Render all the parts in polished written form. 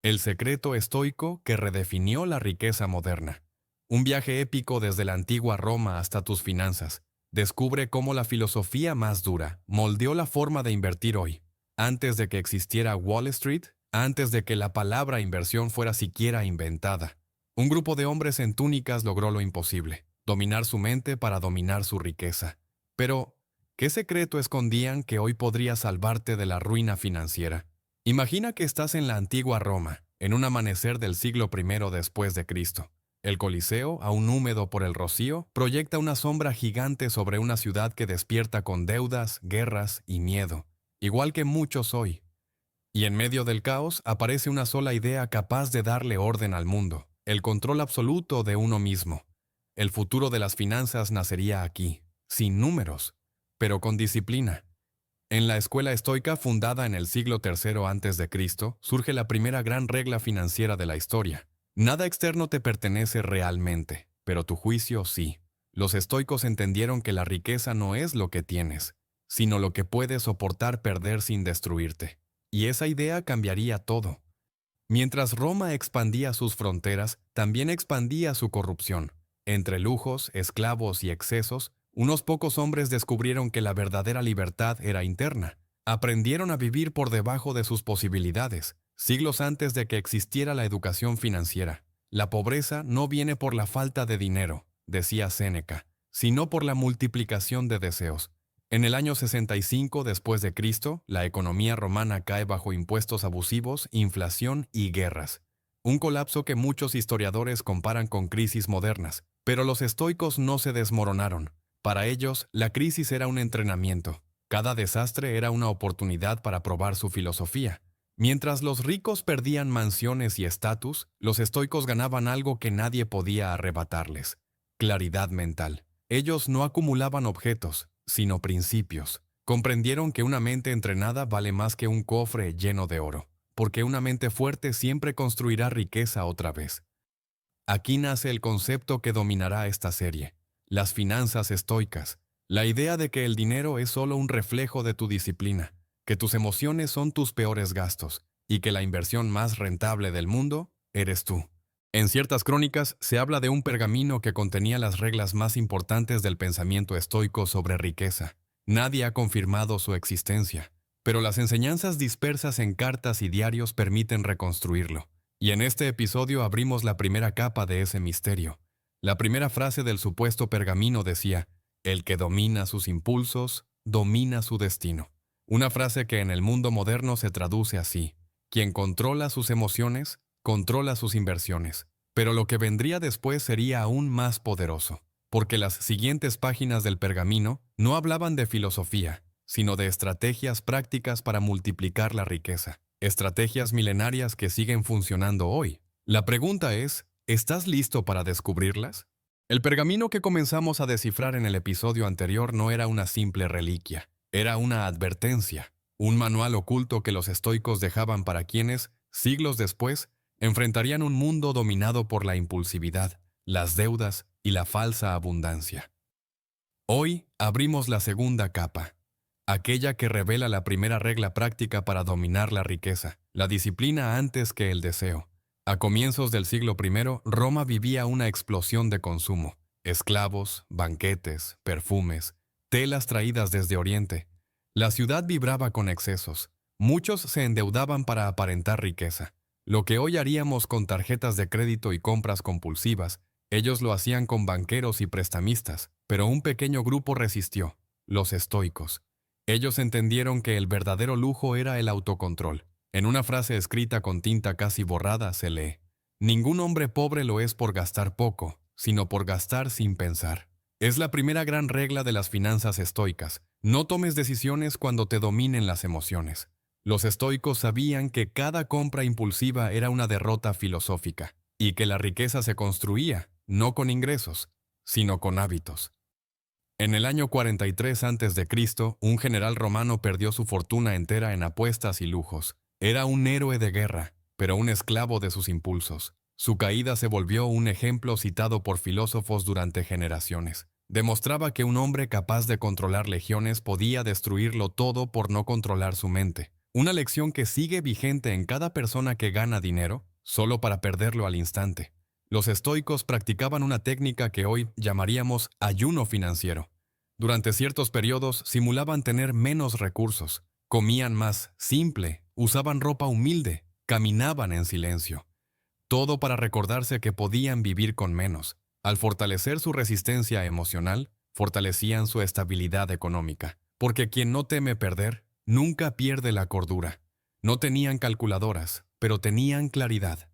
El secreto estoico que redefinió la riqueza moderna. Un viaje épico desde la antigua Roma hasta tus finanzas. Descubre cómo la filosofía más dura moldeó la forma de invertir hoy. Antes de que existiera Wall Street, antes de que la palabra inversión fuera siquiera inventada. Un grupo de hombres en túnicas logró lo imposible, dominar su mente para dominar su riqueza. Pero, ¿qué secreto escondían que hoy podría salvarte de la ruina financiera? Imagina que estás en la antigua Roma, en un amanecer del siglo I después de Cristo. El Coliseo, aún húmedo por el rocío, proyecta una sombra gigante sobre una ciudad que despierta con deudas, guerras y miedo, igual que muchos hoy. Y en medio del caos aparece una sola idea capaz de darle orden al mundo, el control absoluto de uno mismo. El futuro de las finanzas nacería aquí, sin números, pero con disciplina. En la escuela estoica fundada en el siglo III a.C., surge la primera gran regla financiera de la historia. Nada externo te pertenece realmente, pero tu juicio sí. Los estoicos entendieron que la riqueza no es lo que tienes, sino lo que puedes soportar perder sin destruirte. Y esa idea cambiaría todo. Mientras Roma expandía sus fronteras, también expandía su corrupción. Entre lujos, esclavos y excesos, unos pocos hombres descubrieron que la verdadera libertad era interna. Aprendieron a vivir por debajo de sus posibilidades, siglos antes de que existiera la educación financiera. La pobreza no viene por la falta de dinero, decía Séneca, sino por la multiplicación de deseos. En el año 65 después de Cristo, la economía romana cae bajo impuestos abusivos, inflación y guerras. Un colapso que muchos historiadores comparan con crisis modernas. Pero los estoicos no se desmoronaron. Para ellos, la crisis era un entrenamiento. Cada desastre era una oportunidad para probar su filosofía. Mientras los ricos perdían mansiones y estatus, los estoicos ganaban algo que nadie podía arrebatarles: claridad mental. Ellos no acumulaban objetos, sino principios. Comprendieron que una mente entrenada vale más que un cofre lleno de oro, porque una mente fuerte siempre construirá riqueza otra vez. Aquí nace el concepto que dominará esta serie: las finanzas estoicas. La idea de que el dinero es solo un reflejo de tu disciplina, que tus emociones son tus peores gastos, y que la inversión más rentable del mundo eres tú. En ciertas crónicas se habla de un pergamino que contenía las reglas más importantes del pensamiento estoico sobre riqueza. Nadie ha confirmado su existencia, pero las enseñanzas dispersas en cartas y diarios permiten reconstruirlo. Y en este episodio abrimos la primera capa de ese misterio. La primera frase del supuesto pergamino decía: el que domina sus impulsos, domina su destino. Una frase que en el mundo moderno se traduce así: quien controla sus emociones, controla sus inversiones. Pero lo que vendría después sería aún más poderoso, porque las siguientes páginas del pergamino no hablaban de filosofía, sino de estrategias prácticas para multiplicar la riqueza. Estrategias milenarias que siguen funcionando hoy. La pregunta es, ¿estás listo para descubrirlas? El pergamino que comenzamos a descifrar en el episodio anterior no era una simple reliquia, era una advertencia, un manual oculto que los estoicos dejaban para quienes, siglos después, enfrentarían un mundo dominado por la impulsividad, las deudas y la falsa abundancia. Hoy abrimos la segunda capa, aquella que revela la primera regla práctica para dominar la riqueza, la disciplina antes que el deseo. A comienzos del siglo I, Roma vivía una explosión de consumo: esclavos, banquetes, perfumes, telas traídas desde Oriente. La ciudad vibraba con excesos. Muchos se endeudaban para aparentar riqueza. Lo que hoy haríamos con tarjetas de crédito y compras compulsivas, ellos lo hacían con banqueros y prestamistas, pero un pequeño grupo resistió: los estoicos. Ellos entendieron que el verdadero lujo era el autocontrol. En una frase escrita con tinta casi borrada se lee: ningún hombre pobre lo es por gastar poco, sino por gastar sin pensar. Es la primera gran regla de las finanzas estoicas: no tomes decisiones cuando te dominen las emociones. Los estoicos sabían que cada compra impulsiva era una derrota filosófica, y que la riqueza se construía, no con ingresos, sino con hábitos. En el año 43 a.C., un general romano perdió su fortuna entera en apuestas y lujos. Era un héroe de guerra, pero un esclavo de sus impulsos. Su caída se volvió un ejemplo citado por filósofos durante generaciones. Demostraba que un hombre capaz de controlar legiones podía destruirlo todo por no controlar su mente. Una lección que sigue vigente en cada persona que gana dinero, solo para perderlo al instante. Los estoicos practicaban una técnica que hoy llamaríamos ayuno financiero. Durante ciertos periodos simulaban tener menos recursos, comían más simple, usaban ropa humilde, caminaban en silencio. Todo para recordarse que podían vivir con menos. Al fortalecer su resistencia emocional, fortalecían su estabilidad económica. Porque quien no teme perder, nunca pierde la cordura. No tenían calculadoras, pero tenían claridad.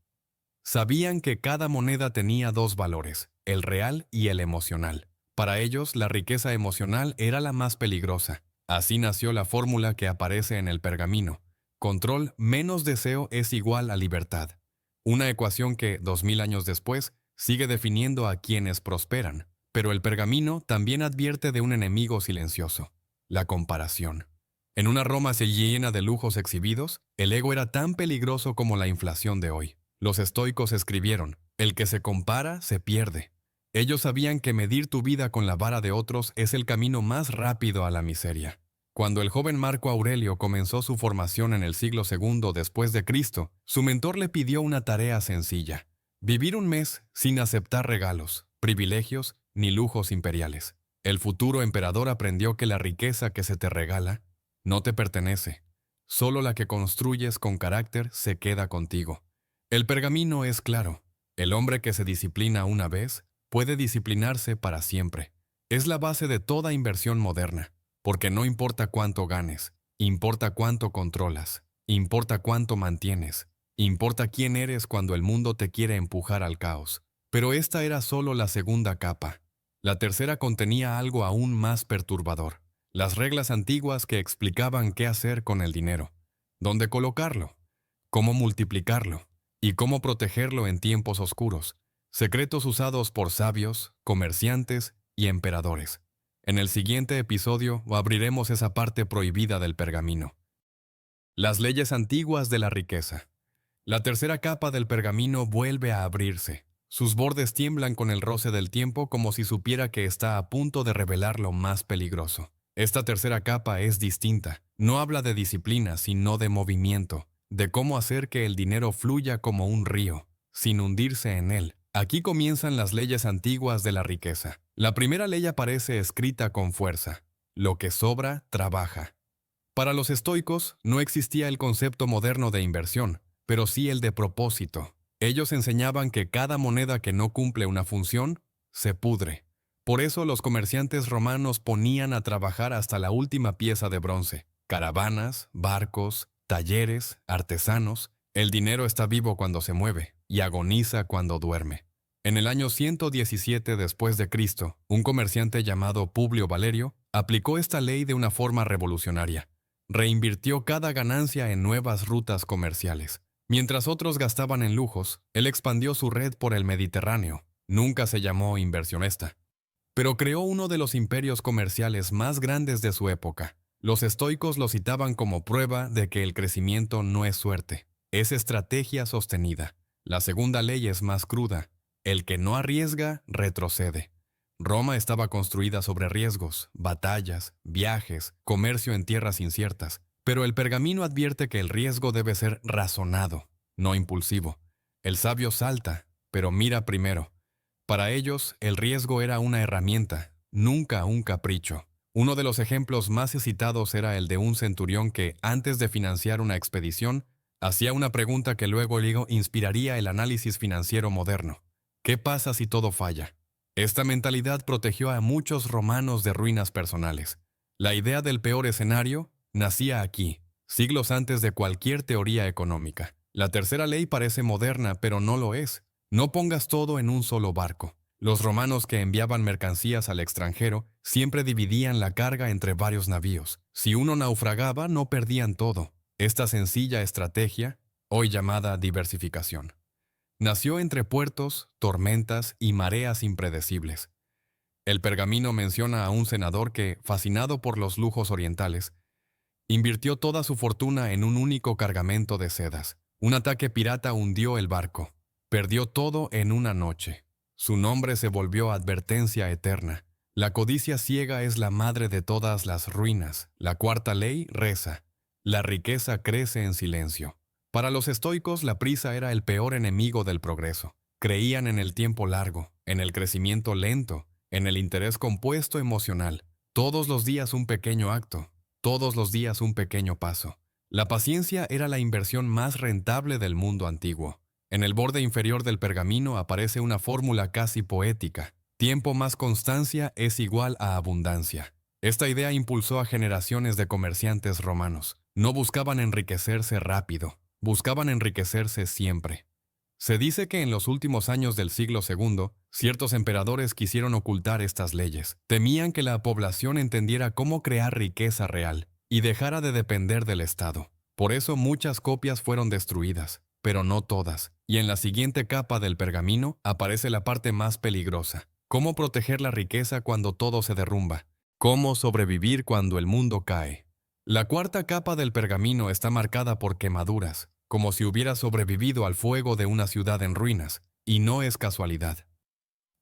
Sabían que cada moneda tenía dos valores, el real y el emocional. Para ellos, la riqueza emocional era la más peligrosa. Así nació la fórmula que aparece en el pergamino. Control menos deseo es igual a libertad. Una ecuación que, 2000 años después, sigue definiendo a quienes prosperan. Pero el pergamino también advierte de un enemigo silencioso: la comparación. En una Roma llena de lujos exhibidos, el ego era tan peligroso como la inflación de hoy. Los estoicos escribieron: el que se compara se pierde. Ellos sabían que medir tu vida con la vara de otros es el camino más rápido a la miseria. Cuando el joven Marco Aurelio comenzó su formación en el siglo II después de Cristo, su mentor le pidió una tarea sencilla: vivir un mes sin aceptar regalos, privilegios ni lujos imperiales. El futuro emperador aprendió que la riqueza que se te regala no te pertenece. Solo la que construyes con carácter se queda contigo. El pergamino es claro: el hombre que se disciplina una vez puede disciplinarse para siempre. Es la base de toda inversión moderna, porque no importa cuánto ganes, importa cuánto controlas, importa cuánto mantienes, importa quién eres cuando el mundo te quiere empujar al caos. Pero esta era solo la segunda capa. La tercera contenía algo aún más perturbador: las reglas antiguas que explicaban qué hacer con el dinero, dónde colocarlo, cómo multiplicarlo y cómo protegerlo en tiempos oscuros, secretos usados por sabios, comerciantes y emperadores. En el siguiente episodio abriremos esa parte prohibida del pergamino. Las leyes antiguas de la riqueza. La tercera capa del pergamino vuelve a abrirse. Sus bordes tiemblan con el roce del tiempo, como si supiera que está a punto de revelar lo más peligroso. Esta tercera capa es distinta. No habla de disciplina, sino de movimiento, de cómo hacer que el dinero fluya como un río, sin hundirse en él. Aquí comienzan las leyes antiguas de la riqueza. La primera ley aparece escrita con fuerza: lo que sobra, trabaja. Para los estoicos no existía el concepto moderno de inversión, pero sí el de propósito. Ellos enseñaban que cada moneda que no cumple una función se pudre. Por eso los comerciantes romanos ponían a trabajar hasta la última pieza de bronce. Caravanas, barcos, talleres, artesanos. El dinero está vivo cuando se mueve y agoniza cuando duerme. En el año 117 después de Cristo, un comerciante llamado Publio Valerio aplicó esta ley de una forma revolucionaria. Reinvirtió cada ganancia en nuevas rutas comerciales. Mientras otros gastaban en lujos, él expandió su red por el Mediterráneo. Nunca se llamó inversionista, pero creó uno de los imperios comerciales más grandes de su época. Los estoicos lo citaban como prueba de que el crecimiento no es suerte, es estrategia sostenida. La segunda ley es más cruda: el que no arriesga, retrocede. Roma estaba construida sobre riesgos, batallas, viajes, comercio en tierras inciertas. Pero el pergamino advierte que el riesgo debe ser razonado, no impulsivo. El sabio salta, pero mira primero. Para ellos, el riesgo era una herramienta, nunca un capricho. Uno de los ejemplos más citados era el de un centurión que, antes de financiar una expedición, hacía una pregunta que luego inspiraría el análisis financiero moderno: ¿qué pasa si todo falla? Esta mentalidad protegió a muchos romanos de ruinas personales. La idea del peor escenario nacía aquí, siglos antes de cualquier teoría económica. La tercera ley parece moderna, pero no lo es. No pongas todo en un solo barco. Los romanos que enviaban mercancías al extranjero siempre dividían la carga entre varios navíos. Si uno naufragaba, no perdían todo. Esta sencilla estrategia, hoy llamada diversificación, nació entre puertos, tormentas y mareas impredecibles. El pergamino menciona a un senador que, fascinado por los lujos orientales, invirtió toda su fortuna en un único cargamento de sedas. Un ataque pirata hundió el barco. Perdió todo en una noche. Su nombre se volvió advertencia eterna. La codicia ciega es la madre de todas las ruinas. La cuarta ley reza: La riqueza crece en silencio. Para los estoicos, la prisa era el peor enemigo del progreso. Creían en el tiempo largo, en el crecimiento lento, en el interés compuesto emocional. Todos los días un pequeño acto, todos los días un pequeño paso. La paciencia era la inversión más rentable del mundo antiguo. En el borde inferior del pergamino aparece una fórmula casi poética. Tiempo más constancia es igual a abundancia. Esta idea impulsó a generaciones de comerciantes romanos. No buscaban enriquecerse rápido, buscaban enriquecerse siempre. Se dice que en los últimos años del siglo II, ciertos emperadores quisieron ocultar estas leyes. Temían que la población entendiera cómo crear riqueza real y dejara de depender del Estado. Por eso muchas copias fueron destruidas, pero no todas. Y en la siguiente capa del pergamino aparece la parte más peligrosa. Cómo proteger la riqueza cuando todo se derrumba. Cómo sobrevivir cuando el mundo cae. La cuarta capa del pergamino está marcada por quemaduras, como si hubiera sobrevivido al fuego de una ciudad en ruinas, y no es casualidad.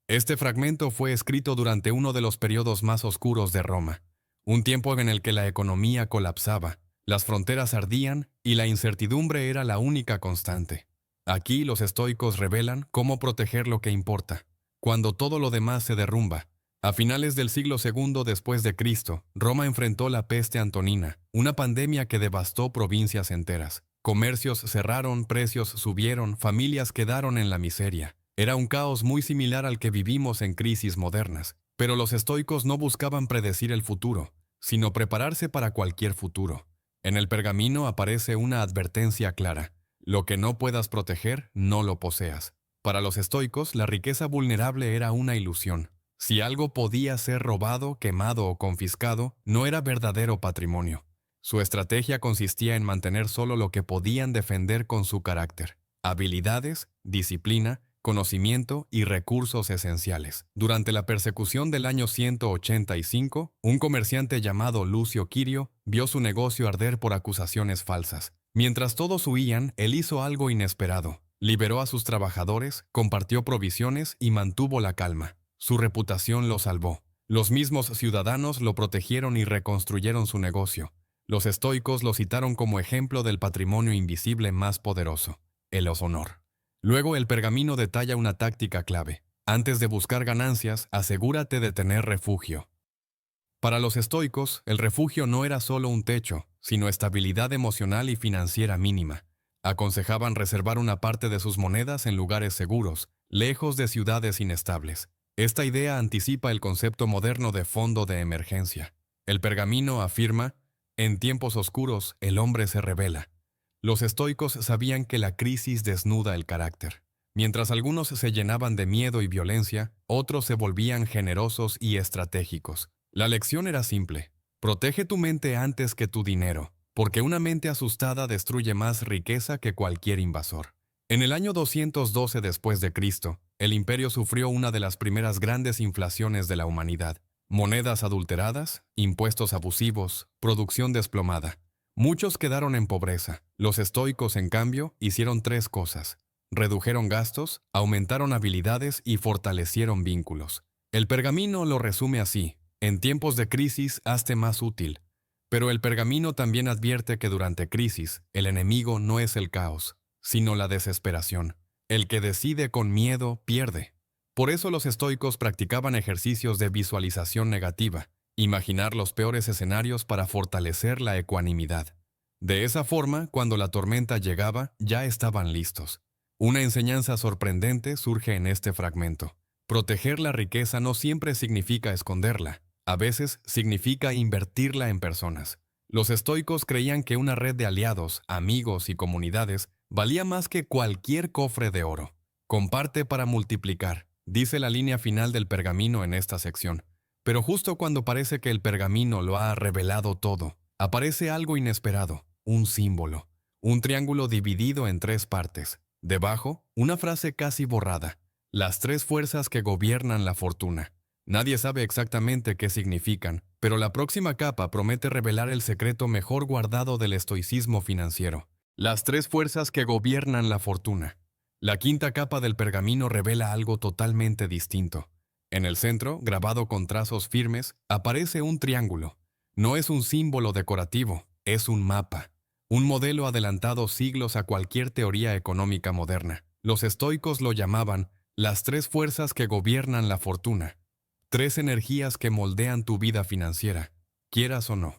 Este fragmento fue escrito durante uno de los periodos más oscuros de Roma, un tiempo en el que la economía colapsaba, las fronteras ardían y la incertidumbre era la única constante. Aquí los estoicos revelan cómo proteger lo que importa, cuando todo lo demás se derrumba. A finales del siglo II después de Cristo, Roma enfrentó la peste antonina, una pandemia que devastó provincias enteras. Comercios cerraron, precios subieron, familias quedaron en la miseria. Era un caos muy similar al que vivimos en crisis modernas. Pero los estoicos no buscaban predecir el futuro, sino prepararse para cualquier futuro. En el pergamino aparece una advertencia clara. Lo que no puedas proteger, no lo poseas. Para los estoicos, la riqueza vulnerable era una ilusión. Si algo podía ser robado, quemado o confiscado, no era verdadero patrimonio. Su estrategia consistía en mantener solo lo que podían defender con su carácter: habilidades, disciplina, conocimiento y recursos esenciales. Durante la persecución del año 185, un comerciante llamado Lucio Quirio vio su negocio arder por acusaciones falsas. Mientras todos huían, él hizo algo inesperado. Liberó a sus trabajadores, compartió provisiones y mantuvo la calma. Su reputación lo salvó. Los mismos ciudadanos lo protegieron y reconstruyeron su negocio. Los estoicos lo citaron como ejemplo del patrimonio invisible más poderoso, el honor. Luego el pergamino detalla una táctica clave. Antes de buscar ganancias, asegúrate de tener refugio. Para los estoicos, el refugio no era solo un techo, sino estabilidad emocional y financiera mínima. Aconsejaban reservar una parte de sus monedas en lugares seguros, lejos de ciudades inestables. Esta idea anticipa el concepto moderno de fondo de emergencia. El pergamino afirma: en tiempos oscuros, el hombre se revela. Los estoicos sabían que la crisis desnuda el carácter. Mientras algunos se llenaban de miedo y violencia, otros se volvían generosos y estratégicos. La lección era simple: protege tu mente antes que tu dinero, porque una mente asustada destruye más riqueza que cualquier invasor. En el año 212 después de Cristo, el imperio sufrió una de las primeras grandes inflaciones de la humanidad. Monedas adulteradas, impuestos abusivos, producción desplomada. Muchos quedaron en pobreza. Los estoicos, en cambio, hicieron tres cosas: redujeron gastos, aumentaron habilidades y fortalecieron vínculos. El pergamino lo resume así: en tiempos de crisis, hazte más útil. Pero el pergamino también advierte que durante crisis, el enemigo no es el caos, sino la desesperación. El que decide con miedo, pierde. Por eso los estoicos practicaban ejercicios de visualización negativa, imaginar los peores escenarios para fortalecer la ecuanimidad. De esa forma, cuando la tormenta llegaba, ya estaban listos. Una enseñanza sorprendente surge en este fragmento. Proteger la riqueza no siempre significa esconderla. A veces significa invertirla en personas. Los estoicos creían que una red de aliados, amigos y comunidades valía más que cualquier cofre de oro. Comparte para multiplicar, dice la línea final del pergamino en esta sección. Pero justo cuando parece que el pergamino lo ha revelado todo, aparece algo inesperado: un símbolo. Un triángulo dividido en tres partes. Debajo, una frase casi borrada: las tres fuerzas que gobiernan la fortuna. Nadie sabe exactamente qué significan, pero la próxima capa promete revelar el secreto mejor guardado del estoicismo financiero. Las tres fuerzas que gobiernan la fortuna. La quinta capa del pergamino revela algo totalmente distinto. En el centro, grabado con trazos firmes, aparece un triángulo. No es un símbolo decorativo, es un mapa. un modelo adelantado siglos a cualquier teoría económica moderna. Los estoicos lo llamaban las tres fuerzas que gobiernan la fortuna, tres energías que moldean tu vida financiera, quieras o no.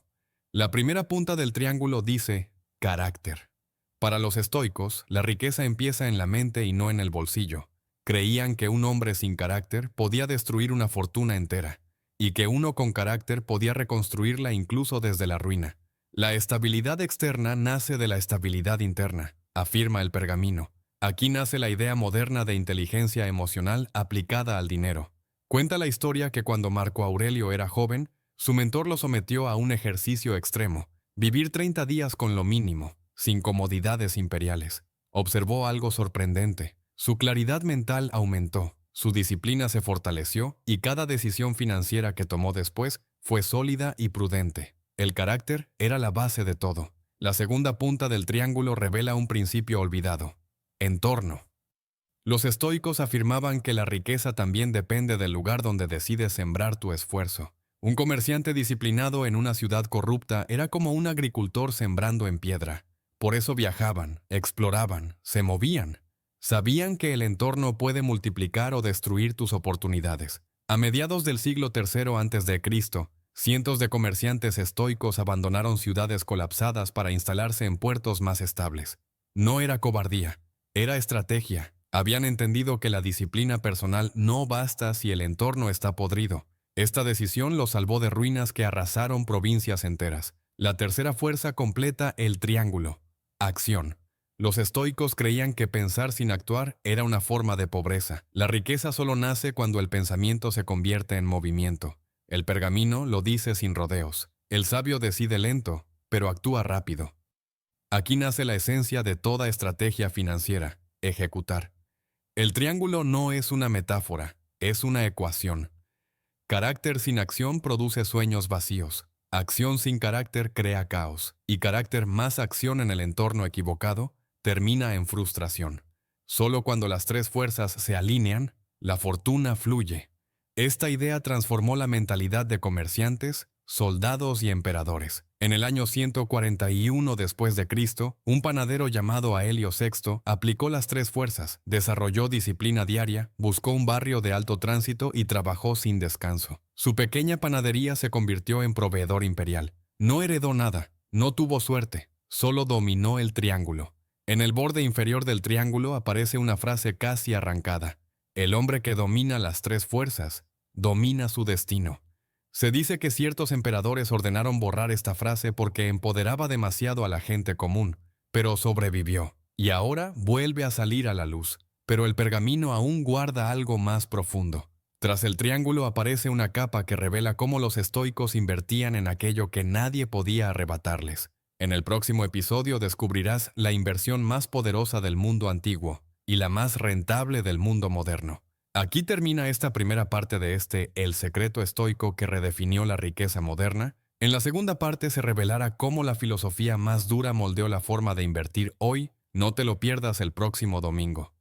La primera punta del triángulo dice carácter. Para los estoicos, la riqueza empieza en la mente y no en el bolsillo. Creían que un hombre sin carácter podía destruir una fortuna entera, y que uno con carácter podía reconstruirla incluso desde la ruina. La estabilidad externa nace de la estabilidad interna, afirma el Pergamino. Aquí nace la idea moderna de inteligencia emocional aplicada al dinero. Cuenta la historia que cuando Marco Aurelio era joven, su mentor lo sometió a un ejercicio extremo, vivir 30 días con lo mínimo, sin comodidades imperiales. Observó algo sorprendente. Su claridad mental aumentó, su disciplina se fortaleció y cada decisión financiera que tomó después fue sólida y prudente. El carácter era la base de todo. La segunda punta del triángulo revela un principio olvidado: entorno. Los estoicos afirmaban que la riqueza también depende del lugar donde decides sembrar tu esfuerzo. Un comerciante disciplinado en una ciudad corrupta era como un agricultor sembrando en piedra. Por eso viajaban, exploraban, se movían. Sabían que el entorno puede multiplicar o destruir tus oportunidades. A mediados del siglo III a.C., cientos de comerciantes estoicos abandonaron ciudades colapsadas para instalarse en puertos más estables. No era cobardía, era estrategia. Habían entendido que la disciplina personal no basta si el entorno está podrido. Esta decisión los salvó de ruinas que arrasaron provincias enteras. La tercera fuerza completa el triángulo: acción. Los estoicos creían que pensar sin actuar era una forma de pobreza. La riqueza solo nace cuando el pensamiento se convierte en movimiento. El Pergamino lo dice sin rodeos. El sabio decide lento, pero actúa rápido. Aquí nace la esencia de toda estrategia financiera: ejecutar. El triángulo no es una metáfora, es una ecuación. Carácter sin acción produce sueños vacíos. Acción sin carácter crea caos. Y carácter más acción en el entorno equivocado termina en frustración. Solo cuando las tres fuerzas se alinean, la fortuna fluye. Esta idea transformó la mentalidad de comerciantes, soldados y emperadores. En el año 141 después de Cristo, un panadero llamado Aelio VI aplicó las tres fuerzas, desarrolló disciplina diaria, buscó un barrio de alto tránsito y trabajó sin descanso. Su pequeña panadería se convirtió en proveedor imperial. No heredó nada, no tuvo suerte, solo dominó el triángulo. En el borde inferior del triángulo aparece una frase casi arrancada: el hombre que domina las tres fuerzas, domina su destino. Se dice que ciertos emperadores ordenaron borrar esta frase porque empoderaba demasiado a la gente común, pero sobrevivió, y ahora vuelve a salir a la luz. Pero el Pergamino aún guarda algo más profundo. Tras el triángulo aparece una capa que revela cómo los estoicos invertían en aquello que nadie podía arrebatarles. En el próximo episodio descubrirás la inversión más poderosa del mundo antiguo y la más rentable del mundo moderno. Aquí termina esta primera parte de El secreto estoico que redefinió la riqueza moderna. En la segunda parte se revelará cómo la filosofía más dura moldeó la forma de invertir hoy. No te lo pierdas el próximo domingo.